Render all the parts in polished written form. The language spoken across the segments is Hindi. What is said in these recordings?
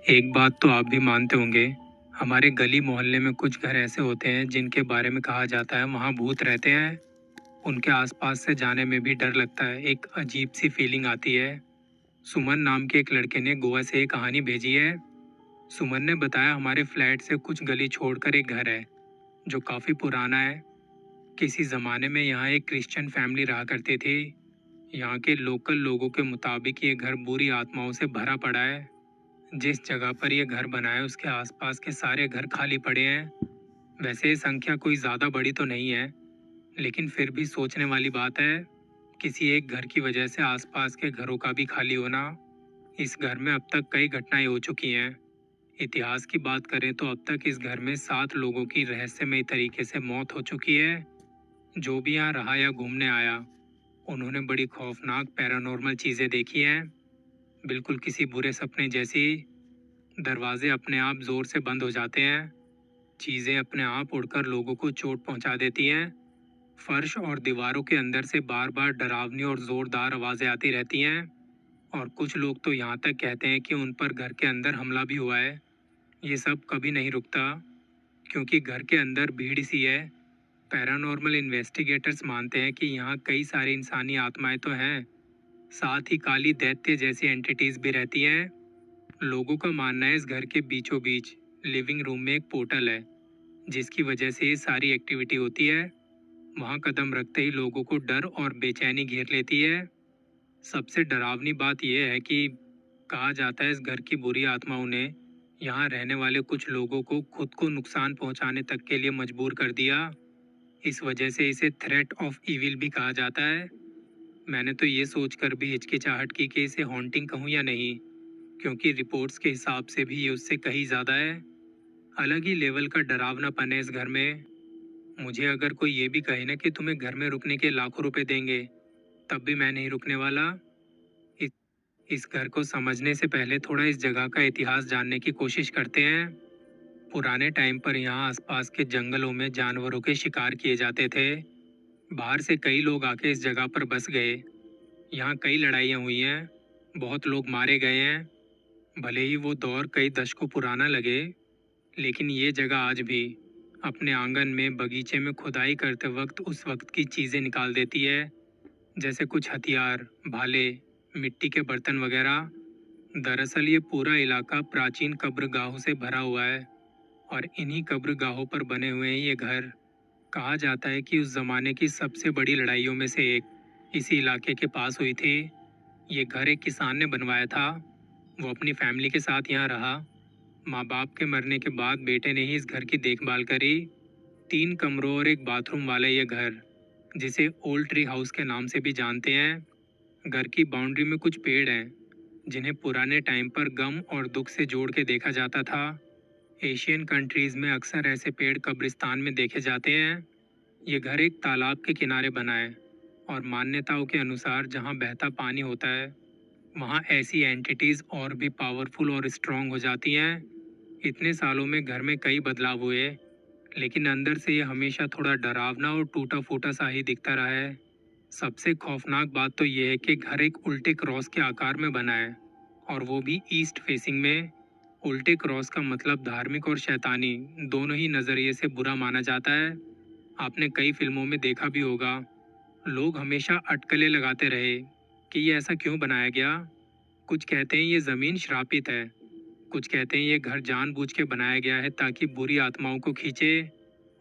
एक बात तो आप भी मानते होंगे। हमारे गली मोहल्ले में कुछ घर ऐसे होते हैं जिनके बारे में कहा जाता है वहाँ भूत रहते हैं। उनके आसपास से जाने में भी डर लगता है, एक अजीब सी फीलिंग आती है। सुमन नाम के एक लड़के ने गोवा से एक कहानी भेजी है। सुमन ने बताया हमारे फ्लैट से कुछ गली छोड़कर एक घर है जो काफ़ी पुराना है। किसी ज़माने में यहाँ एक क्रिश्चियन फैमिली रहा करती थी। यहाँ के लोकल लोगों के मुताबिक ये घर बुरी आत्माओं से भरा पड़ा है। जिस जगह पर यह घर बना है उसके आसपास के सारे घर खाली पड़े हैं। वैसे ये संख्या कोई ज़्यादा बड़ी तो नहीं है, लेकिन फिर भी सोचने वाली बात है। किसी एक घर की वजह से आसपास के घरों का भी खाली होना। इस घर में अब तक कई घटनाएं हो चुकी हैं। इतिहास की बात करें तो अब तक इस घर में 7 लोगों की रहस्यमय तरीके से मौत हो चुकी है। जो भी यहाँ रहा या घूमने आया, उन्होंने बड़ी खौफनाक पैरानॉर्मल चीज़ें देखी हैं, बिल्कुल किसी बुरे सपने जैसी। दरवाजे अपने आप जोर से बंद हो जाते हैं, चीजें अपने आप उड़कर लोगों को चोट पहुंचा देती हैं। फर्श और दीवारों के अंदर से बार बार डरावनी और जोरदार आवाजें आती रहती हैं। और कुछ लोग तो यहाँ तक कहते हैं कि उन पर घर के अंदर हमला भी हुआ है। ये सब कभी नहीं रुकता, क्योंकि घर के अंदर भीड़ सी है। पैरानॉर्मल इन्वेस्टिगेटर्स मानते हैं कि यहाँ कई सारी इंसानी आत्माएं तो हैं, साथ ही काली दैत्य जैसी एंटिटीज भी रहती हैं। लोगों का मानना है इस घर के बीचों बीच लिविंग रूम में एक पोर्टल है, जिसकी वजह से ये सारी एक्टिविटी होती है। वहाँ कदम रखते ही लोगों को डर और बेचैनी घेर लेती है। सबसे डरावनी बात यह है कि कहा जाता है इस घर की बुरी आत्माओं ने यहाँ रहने वाले कुछ लोगों को खुद को नुकसान पहुँचाने तक के लिए मजबूर कर दिया। इस वजह से इसे थ्रेट ऑफ इविल भी कहा जाता है। मैंने तो ये सोचकर भी हिचकिचाहट की कि इसे हॉन्टिंग कहूँ या नहीं, क्योंकि रिपोर्ट्स के हिसाब से भी ये उससे कहीं ज़्यादा है। अलग ही लेवल का डरावनापन है इस घर में। मुझे अगर कोई ये भी कहे ना कि तुम्हें घर में रुकने के लाखों रुपए देंगे, तब भी मैं नहीं रुकने वाला। इस इस घर को समझने से पहले थोड़ा इस जगह का इतिहास जानने की कोशिश करते हैं। पुराने टाइम पर यहाँ आसपास के जंगलों में जानवरों के शिकार किए जाते थे। बाहर से कई लोग आके इस जगह पर बस गए। यहाँ कई लड़ाइयाँ हुई हैं, बहुत लोग मारे गए हैं। भले ही वो दौर कई दशकों पुराना लगे, लेकिन ये जगह आज भी अपने आंगन में बगीचे में खुदाई करते वक्त उस वक्त की चीज़ें निकाल देती है, जैसे कुछ हथियार, भाले, मिट्टी के बर्तन वगैरह। दरअसल ये पूरा इलाका प्राचीन कब्रगाहों से भरा हुआ है, और इन्हीं कब्रगाहों पर बने हुए हैं ये घर। कहा जाता है कि उस जमाने की सबसे बड़ी लड़ाइयों में से एक इसी इलाके के पास हुई थी। ये घर एक किसान ने बनवाया था। वो अपनी फैमिली के साथ यहाँ रहा। माँ बाप के मरने के बाद बेटे ने ही इस घर की देखभाल करी। 3 कमरों और एक बाथरूम वाला ये घर, जिसे ओल्ड ट्री हाउस के नाम से भी जानते हैं। घर की बाउंड्री में कुछ पेड़ हैं जिन्हें पुराने टाइम पर गम और दुख से जोड़ के देखा जाता था। एशियन कंट्रीज में अक्सर ऐसे पेड़ कब्रिस्तान में देखे जाते हैं। ये घर एक तालाब के किनारे बना है, और मान्यताओं के अनुसार जहाँ बहता पानी होता है, वहाँ ऐसी एंटिटीज और भी पावरफुल और स्ट्रांग हो जाती हैं। इतने सालों में घर में कई बदलाव हुए, लेकिन अंदर से ये हमेशा थोड़ा डरावना और टूटा फूटा सा ही दिखता रहा है। सबसे खौफनाक बात तो ये है कि घर एक उल्टे क्रॉस के आकार में बना है, और वो भी ईस्ट फेसिंग में। उल्टे क्रॉस का मतलब धार्मिक और शैतानी दोनों ही नज़रिए से बुरा माना जाता है। आपने कई फिल्मों में देखा भी होगा, लोग हमेशा अटकलें लगाते रहे कि ये ऐसा क्यों बनाया गया। कुछ कहते हैं ये ज़मीन श्रापित है, कुछ कहते हैं ये घर जानबूझ के बनाया गया है ताकि बुरी आत्माओं को खींचे।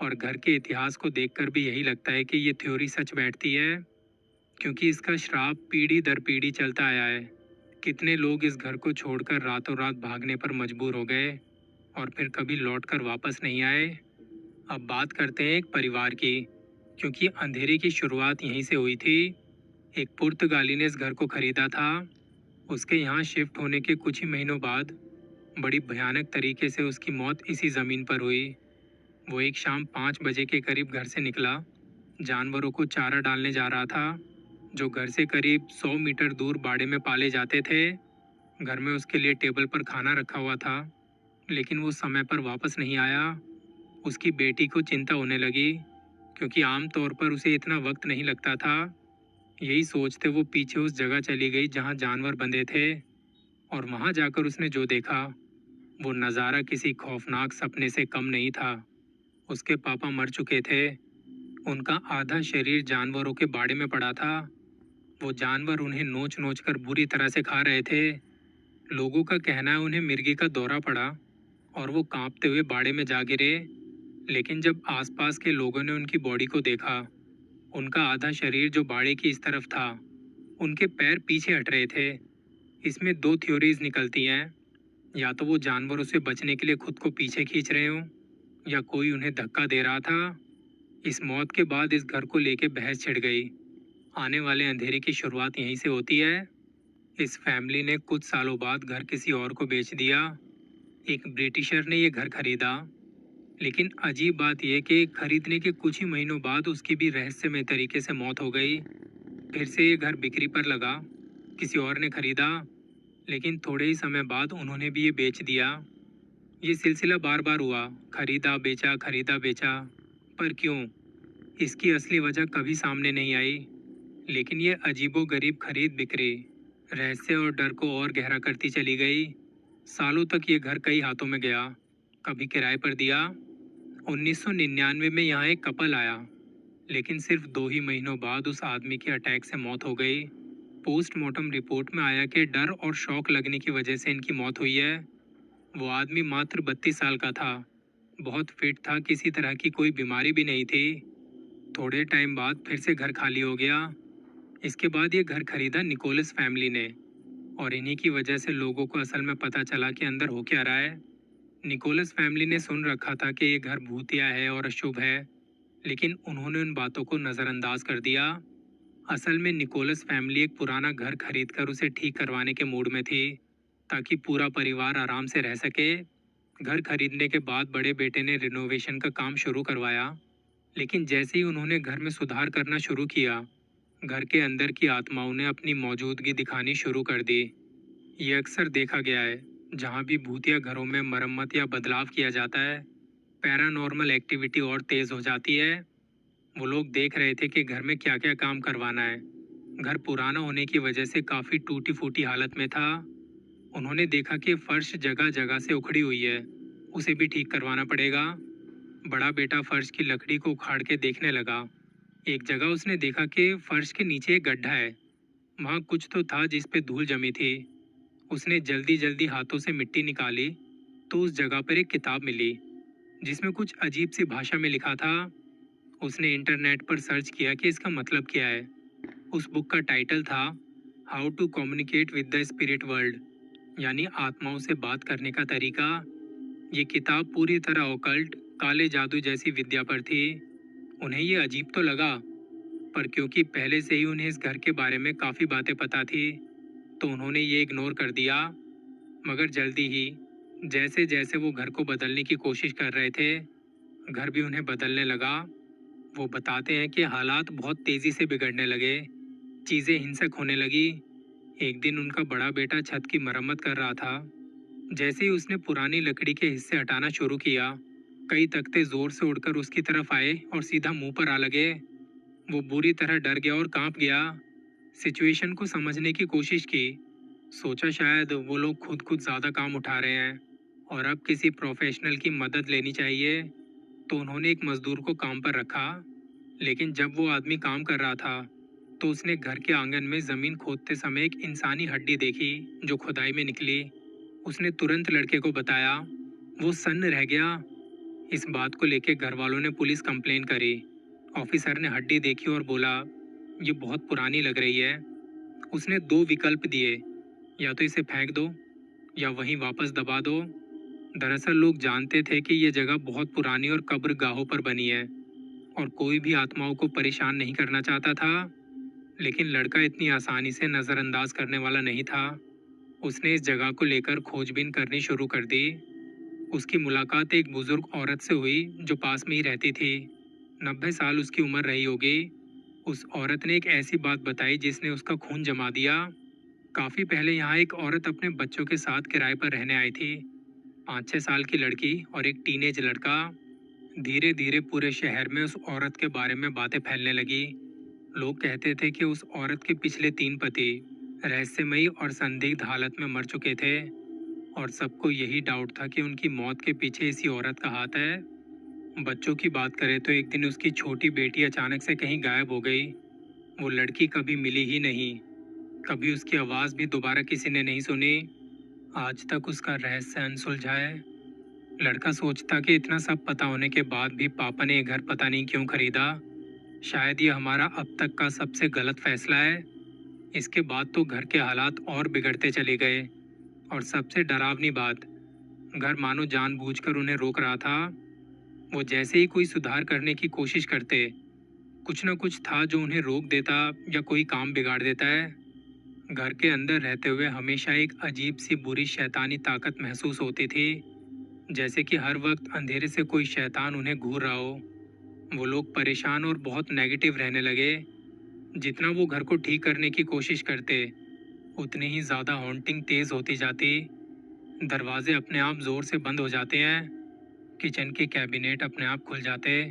और घर के इतिहास को देखकर भी यही लगता है कि ये थ्योरी सच बैठती है, क्योंकि इसका श्राप पीढ़ी दर पीढ़ी चलता आया है। कितने लोग इस घर को छोड़कर रातों रात भागने पर मजबूर हो गए, और फिर कभी लौटकर वापस नहीं आए। अब बात करते हैं एक परिवार की, क्योंकि अंधेरे की शुरुआत यहीं से हुई थी। एक पुर्तगाली ने इस घर को खरीदा था। उसके यहाँ शिफ्ट होने के कुछ ही महीनों बाद बड़ी भयानक तरीके से उसकी मौत इसी ज़मीन पर हुई। वो एक शाम 5 बजे के करीब घर से निकला, जानवरों को चारा डालने जा रहा था, जो घर से करीब 100 मीटर दूर बाड़े में पाले जाते थे। घर में उसके लिए टेबल पर खाना रखा हुआ था, लेकिन वो समय पर वापस नहीं आया। उसकी बेटी को चिंता होने लगी, क्योंकि आम तौर पर उसे इतना वक्त नहीं लगता था। यही सोचते वो पीछे उस जगह चली गई जहाँ जानवर बंधे थे, और वहाँ जाकर उसने जो देखा वो नज़ारा किसी खौफनाक सपने से कम नहीं था। उसके पापा मर चुके थे। उनका आधा शरीर जानवरों के बाड़े में पड़ा था। वो जानवर उन्हें नोच-नोच कर बुरी तरह से खा रहे थे। लोगों का कहना है उन्हें मिर्गी का दौरा पड़ा और वो कांपते हुए बाड़े में जा गिरे। लेकिन जब आसपास के लोगों ने उनकी बॉडी को देखा, उनका आधा शरीर जो बाड़े की इस तरफ था, उनके पैर पीछे हट रहे थे। इसमें दो थ्योरीज निकलती हैं। या तो वो जानवरों से बचने के लिए खुद को पीछे खींच रहे हों, या कोई उन्हें धक्का दे रहा था। इस मौत के बाद इस घर को लेके बहस छिड़ गई। आने वाले अंधेरे की शुरुआत यहीं से होती है। इस फैमिली ने कुछ सालों बाद घर किसी और को बेच दिया। एक ब्रिटिशर ने ये घर खरीदा। लेकिन अजीब बात यह कि खरीदने के कुछ ही महीनों बाद उसकी भी रहस्यमय तरीके से मौत हो गई। फिर से ये घर बिक्री पर लगा। किसी और ने खरीदा, लेकिन थोड़े ही समय बाद उन्होंने भी ये बेच दिया। ये सिलसिला बार बार हुआ, खरीदा बेचा। पर क्यों? इसकी असली वजह कभी सामने नहीं आई। लेकिन ये अजीबोगरीब खरीद बिक्री रहस्य और डर को और गहरा करती चली गई। सालों तक ये घर कई हाथों में गया। कभी किराए पर दिया। 1999 में यहाँ एक कपल आया, लेकिन सिर्फ 2 ही महीनों बाद उस आदमी की अटैक से मौत हो गई। पोस्टमार्टम रिपोर्ट में आया कि डर और शौक लगने की वजह से इनकी मौत हुई है। वो आदमी मात्र 32 साल का था। बहुत फिट था, किसी तरह की कोई बीमारी भी नहीं थी। थोड़े टाइम बाद फिर से घर खाली हो गया। इसके बाद ये घर खरीदा निकोलस फैमिली ने, और इन्हीं की वजह से लोगों को असल में पता चला कि अंदर हो क्या रहा है। निकोलस फैमिली ने सुन रखा था कि ये घर भूतिया है और अशुभ है, लेकिन उन्होंने उन बातों को नज़रअंदाज कर दिया। असल में निकोलस फैमिली एक पुराना घर खरीदकर उसे ठीक करवाने के मूड में थी, ताकि पूरा परिवार आराम से रह सके। घर खरीदने के बाद बड़े बेटे ने रिनोवेशन का काम शुरू करवाया, लेकिन जैसे ही उन्होंने घर में सुधार करना शुरू किया, घर के अंदर की आत्माओं ने अपनी मौजूदगी दिखानी शुरू कर दी। ये अक्सर देखा गया है, जहाँ भी भूतिया घरों में मरम्मत या बदलाव किया जाता है, पैरानॉर्मल एक्टिविटी और तेज हो जाती है। वो लोग देख रहे थे कि घर में क्या क्या काम करवाना है। घर पुराना होने की वजह से काफ़ी टूटी फूटी हालत में था। उन्होंने देखा कि फर्श जगह जगह से उखड़ी हुई है, उसे भी ठीक करवाना पड़ेगा। बड़ा बेटा फर्श की लकड़ी को उखाड़ के देखने लगा। एक जगह उसने देखा कि फर्श के नीचे एक गड्ढा है। वहाँ कुछ तो था जिस पे धूल जमी थी। उसने जल्दी जल्दी हाथों से मिट्टी निकाली, तो उस जगह पर एक किताब मिली, जिसमें कुछ अजीब सी भाषा में लिखा था। उसने इंटरनेट पर सर्च किया कि इसका मतलब क्या है। उस बुक का टाइटल था how to communicate with the spirit world, यानी आत्माओं से बात करने का तरीका। ये किताब पूरी तरह ऑकल्ट, काले जादू जैसी विद्या पर थी। उन्हें ये अजीब तो लगा, पर क्योंकि पहले से ही उन्हें इस घर के बारे में काफ़ी बातें पता थी, तो उन्होंने ये इग्नोर कर दिया। मगर जल्दी ही, जैसे जैसे वो घर को बदलने की कोशिश कर रहे थे, घर भी उन्हें बदलने लगा। वो बताते हैं कि हालात बहुत तेज़ी से बिगड़ने लगे। चीज़ें हिंसक होने लगी। एक दिन उनका बड़ा बेटा छत की मरम्मत कर रहा था। जैसे ही उसने पुरानी लकड़ी के हिस्से हटाना शुरू किया, कई तख्ते जोर से उड़कर उसकी तरफ आए और सीधा मुंह पर आ लगे। वो बुरी तरह डर गया और कांप गया। सिचुएशन को समझने की कोशिश की। सोचा शायद वो लोग खुद ज़्यादा काम उठा रहे हैं और अब किसी प्रोफेशनल की मदद लेनी चाहिए। तो उन्होंने एक मजदूर को काम पर रखा। लेकिन जब वो आदमी काम कर रहा था, तो उसने घर के आंगन में ज़मीन खोदते समय एक इंसानी हड्डी देखी जो खुदाई में निकली। उसने तुरंत लड़के को बताया। वो सन्न रह गया। इस बात को लेकर घर वालों ने पुलिस कंप्लेन करी। ऑफिसर ने हड्डी देखी और बोला, ये बहुत पुरानी लग रही है। उसने दो विकल्प दिए, या तो इसे फेंक दो या वहीं वापस दबा दो। दरअसल लोग जानते थे कि ये जगह बहुत पुरानी और कब्र गाहों पर बनी है, और कोई भी आत्माओं को परेशान नहीं करना चाहता था। लेकिन लड़का इतनी आसानी से नज़रअंदाज करने वाला नहीं था। उसने इस जगह को लेकर खोजबीन करनी शुरू कर दी। उसकी मुलाकात एक बुजुर्ग औरत से हुई जो पास में ही रहती थी। 90 साल उसकी उम्र रही होगी। उस औरत ने एक ऐसी बात बताई जिसने उसका खून जमा दिया। काफ़ी पहले यहाँ एक औरत अपने बच्चों के साथ किराए पर रहने आई थी। 5-6 साल की लड़की और एक टीनेज लड़का। धीरे धीरे पूरे शहर में उस औरत के बारे में बातें फैलने लगी। लोग कहते थे कि उस औरत के पिछले 3 पति रहस्यमयी और संदिग्ध हालत में मर चुके थे। और सबको यही डाउट था कि उनकी मौत के पीछे इसी औरत का हाथ है। बच्चों की बात करें तो एक दिन उसकी छोटी बेटी अचानक से कहीं गायब हो गई। वो लड़की कभी मिली ही नहीं। कभी उसकी आवाज़ भी दोबारा किसी ने नहीं सुनी। आज तक उसका रहस्य अनसुलझा है। लड़का सोचता कि इतना सब पता होने के बाद भी पापा ने ये घर पता नहीं क्यों खरीदा। शायद ये हमारा अब तक का सबसे गलत फैसला है। इसके बाद तो घर के हालात और बिगड़ते चले गए। और सबसे डरावनी बात, घर मानो जानबूझकर उन्हें रोक रहा था। वो जैसे ही कोई सुधार करने की कोशिश करते, कुछ न कुछ था जो उन्हें रोक देता या कोई काम बिगाड़ देता है। घर के अंदर रहते हुए हमेशा एक अजीब सी बुरी शैतानी ताकत महसूस होती थी, जैसे कि हर वक्त अंधेरे से कोई शैतान उन्हें घूर रहा हो। वो लोग परेशान और बहुत नेगेटिव रहने लगे। जितना वो घर को ठीक करने की कोशिश करते, उतनी ही ज़्यादा हॉन्टिंग तेज़ होती जाती। दरवाजे अपने आप ज़ोर से बंद हो जाते हैं, किचन के कैबिनेट अपने आप खुल जाते,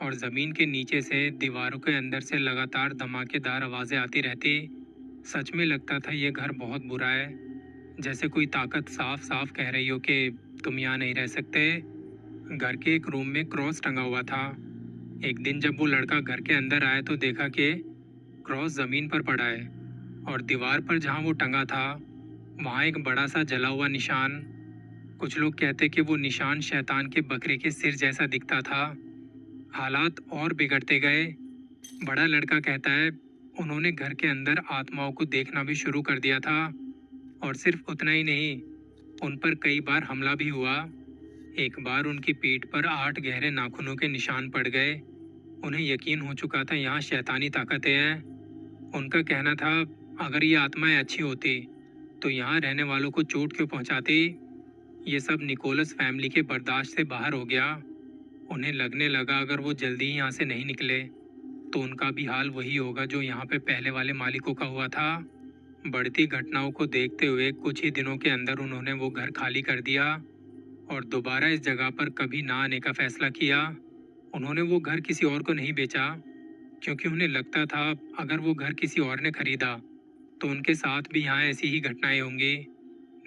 और ज़मीन के नीचे से दीवारों के अंदर से लगातार धमाकेदार आवाज़ें आती रहती। सच में लगता था ये घर बहुत बुरा है, जैसे कोई ताकत साफ साफ कह रही हो कि तुम यहाँ नहीं रह सकते। घर के एक रूम में क्रॉस टंगा हुआ था। एक दिन जब वो लड़का घर के अंदर आया तो देखा कि क्रॉस ज़मीन पर पड़ा है, और दीवार पर जहाँ वो टंगा था वहाँ एक बड़ा सा जला हुआ निशान। कुछ लोग कहते कि वो निशान शैतान के बकरे के सिर जैसा दिखता था। हालात और बिगड़ते गए। बड़ा लड़का कहता है उन्होंने घर के अंदर आत्माओं को देखना भी शुरू कर दिया था। और सिर्फ उतना ही नहीं, उन पर कई बार हमला भी हुआ। एक बार उनकी पीठ पर 8 गहरे नाखूनों के निशान पड़ गए। उन्हें यकीन हो चुका था यहाँ शैतानी ताकतें हैं। उनका कहना था अगर ये आत्माएं अच्छी होती तो यहाँ रहने वालों को चोट क्यों पहुँचाती। ये सब निकोलस फैमिली के बर्दाश्त से बाहर हो गया। उन्हें लगने लगा अगर वो जल्दी ही यहाँ से नहीं निकले तो उनका भी हाल वही होगा जो यहाँ पे पहले वाले मालिकों का हुआ था। बढ़ती घटनाओं को देखते हुए कुछ ही दिनों के अंदर उन्होंने वो घर खाली कर दिया और दोबारा इस जगह पर कभी ना आने का फैसला किया। उन्होंने वो घर किसी और को नहीं बेचा, क्योंकि उन्हें लगता था अगर वो घर किसी और ने खरीदा तो उनके साथ भी यहाँ ऐसी ही घटनाएं होंगी।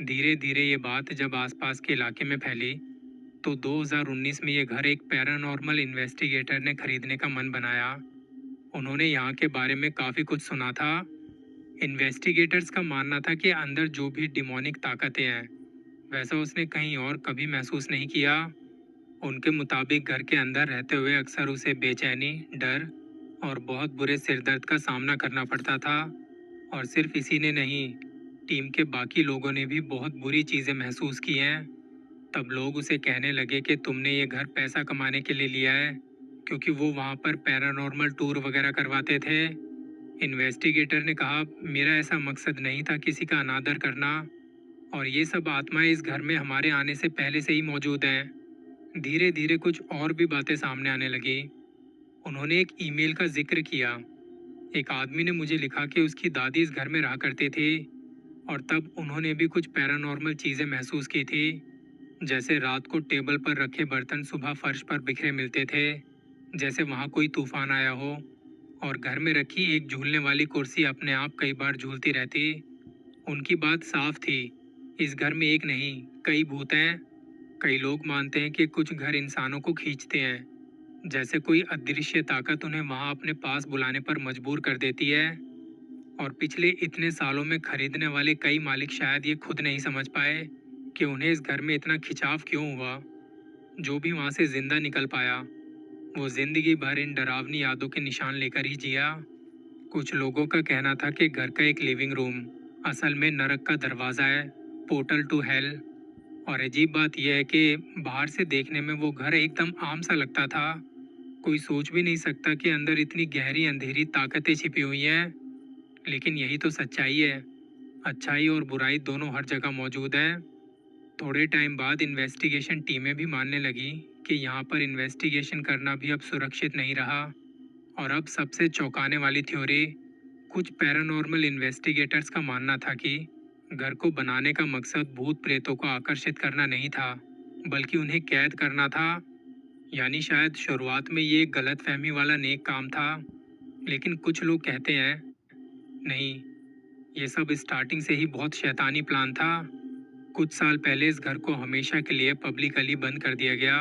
धीरे धीरे ये बात जब आसपास के इलाके में फैली तो 2019 में ये घर एक पैरानॉर्मल इन्वेस्टिगेटर ने खरीदने का मन बनाया। उन्होंने यहाँ के बारे में काफ़ी कुछ सुना था। इन्वेस्टिगेटर्स का मानना था कि अंदर जो भी डिमोनिक ताकतें हैं वैसा उसने कहीं और कभी महसूस नहीं किया। उनके मुताबिक घर के अंदर रहते हुए अक्सर उसे बेचैनी, डर और बहुत बुरे सिरदर्द का सामना करना पड़ता था। और सिर्फ इसी ने नहीं, टीम के बाकी लोगों ने भी बहुत बुरी चीज़ें महसूस की हैं। तब लोग उसे कहने लगे कि तुमने ये घर पैसा कमाने के लिए लिया है, क्योंकि वो वहाँ पर पैरानॉर्मल टूर वगैरह करवाते थे। इन्वेस्टिगेटर ने कहा मेरा ऐसा मकसद नहीं था किसी का अनादर करना, और ये सब आत्माएं इस घर में हमारे आने से पहले से ही मौजूद हैं। धीरे धीरे कुछ और भी बातें सामने आने लगी। उन्होंने एक ईमेल का जिक्र किया। एक आदमी ने मुझे लिखा कि उसकी दादी इस घर में रहा करती थी, और तब उन्होंने भी कुछ पैरानॉर्मल चीज़ें महसूस की थी, जैसे रात को टेबल पर रखे बर्तन सुबह फर्श पर बिखरे मिलते थे, जैसे वहाँ कोई तूफान आया हो। और घर में रखी एक झूलने वाली कुर्सी अपने आप कई बार झूलती रहती। उनकी बात साफ थी, इस घर में एक नहीं कई भूत हैं। कई लोग मानते हैं कि कुछ घर इंसानों को खींचते हैं, जैसे कोई अदृश्य ताकत उन्हें वहां अपने पास बुलाने पर मजबूर कर देती है। और पिछले इतने सालों में खरीदने वाले कई मालिक शायद ये खुद नहीं समझ पाए कि उन्हें इस घर में इतना खिंचाव क्यों हुआ। जो भी वहां से जिंदा निकल पाया वो जिंदगी भर इन डरावनी यादों के निशान लेकर ही जिया। कुछ लोगों का कहना था कि घर का एक लिविंग रूम असल में नरक का दरवाज़ा है, पोर्टल टू हेल। और अजीब बात यह है कि बाहर से देखने में वो घर एकदम आम सा लगता था। कोई सोच भी नहीं सकता कि अंदर इतनी गहरी अंधेरी ताकतें छिपी हुई हैं। लेकिन यही तो सच्चाई है, अच्छाई और बुराई दोनों हर जगह मौजूद है। थोड़े टाइम बाद इन्वेस्टिगेशन टीमें भी मानने लगी कि यहाँ पर इन्वेस्टिगेशन करना भी अब सुरक्षित नहीं रहा। और अब सबसे चौंकाने वाली थ्योरी, कुछ पैरानॉर्मल इन्वेस्टिगेटर्स का मानना था कि घर को बनाने का मकसद भूत प्रेतों को आकर्षित करना नहीं था, बल्कि उन्हें कैद करना था। यानी शायद शुरुआत में ये एक गलतफहमी वाला नेक काम था। लेकिन कुछ लोग कहते हैं नहीं, ये सब स्टार्टिंग से ही बहुत शैतानी प्लान था। कुछ साल पहले इस घर को हमेशा के लिए पब्लिकली बंद कर दिया गया।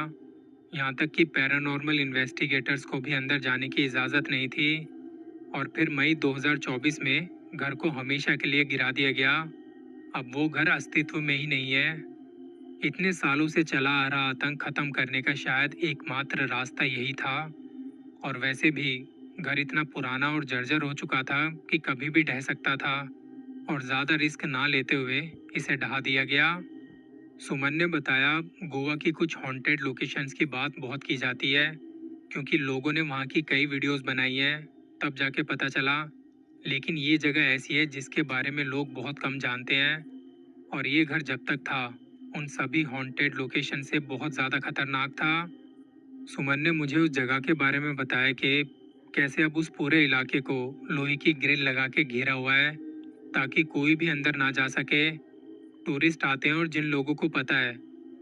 यहाँ तक कि पैरानॉर्मल इन्वेस्टिगेटर्स को भी अंदर जाने की इजाज़त नहीं थी। और फिर मई 2024 में घर को हमेशा के लिए गिरा दिया गया। अब वो घर अस्तित्व में ही नहीं है। इतने सालों से चला आ रहा आतंक खत्म करने का शायद एकमात्र रास्ता यही था। और वैसे भी घर इतना पुराना और जर्जर हो चुका था कि कभी भी ढह सकता था। और ज़्यादा रिस्क ना लेते हुए इसे ढहा दिया गया। सुमन ने बताया, गोवा की कुछ हॉन्टेड लोकेशंस की बात बहुत की जाती है, क्योंकि लोगों ने वहाँ की कई वीडियोस बनाई हैं, तब जाके पता चला। लेकिन ये जगह ऐसी है जिसके बारे में लोग बहुत कम जानते हैं। और ये घर जब तक था उन सभी हॉन्टेड लोकेशन से बहुत ज़्यादा खतरनाक था। सुमन ने मुझे उस जगह के बारे में बताया कि कैसे अब उस पूरे इलाके को लोहे की ग्रिल लगा के घेरा हुआ है, ताकि कोई भी अंदर ना जा सके। टूरिस्ट आते हैं और जिन लोगों को पता है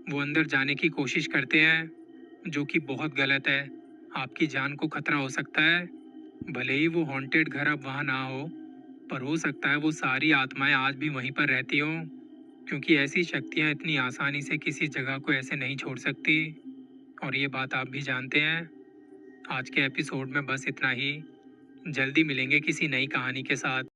वो अंदर जाने की कोशिश करते हैं, जो कि बहुत गलत है। आपकी जान को खतरा हो सकता है। भले ही वो हॉन्टेड घर अब वहाँ ना हो, पर हो सकता है वो सारी आत्माएं आज भी वहीं पर रहती हों, क्योंकि ऐसी शक्तियाँ इतनी आसानी से किसी जगह को ऐसे नहीं छोड़ सकती। और ये बात आप भी जानते हैं। आज के एपिसोड में बस इतना ही। जल्दी मिलेंगे किसी नई कहानी के साथ।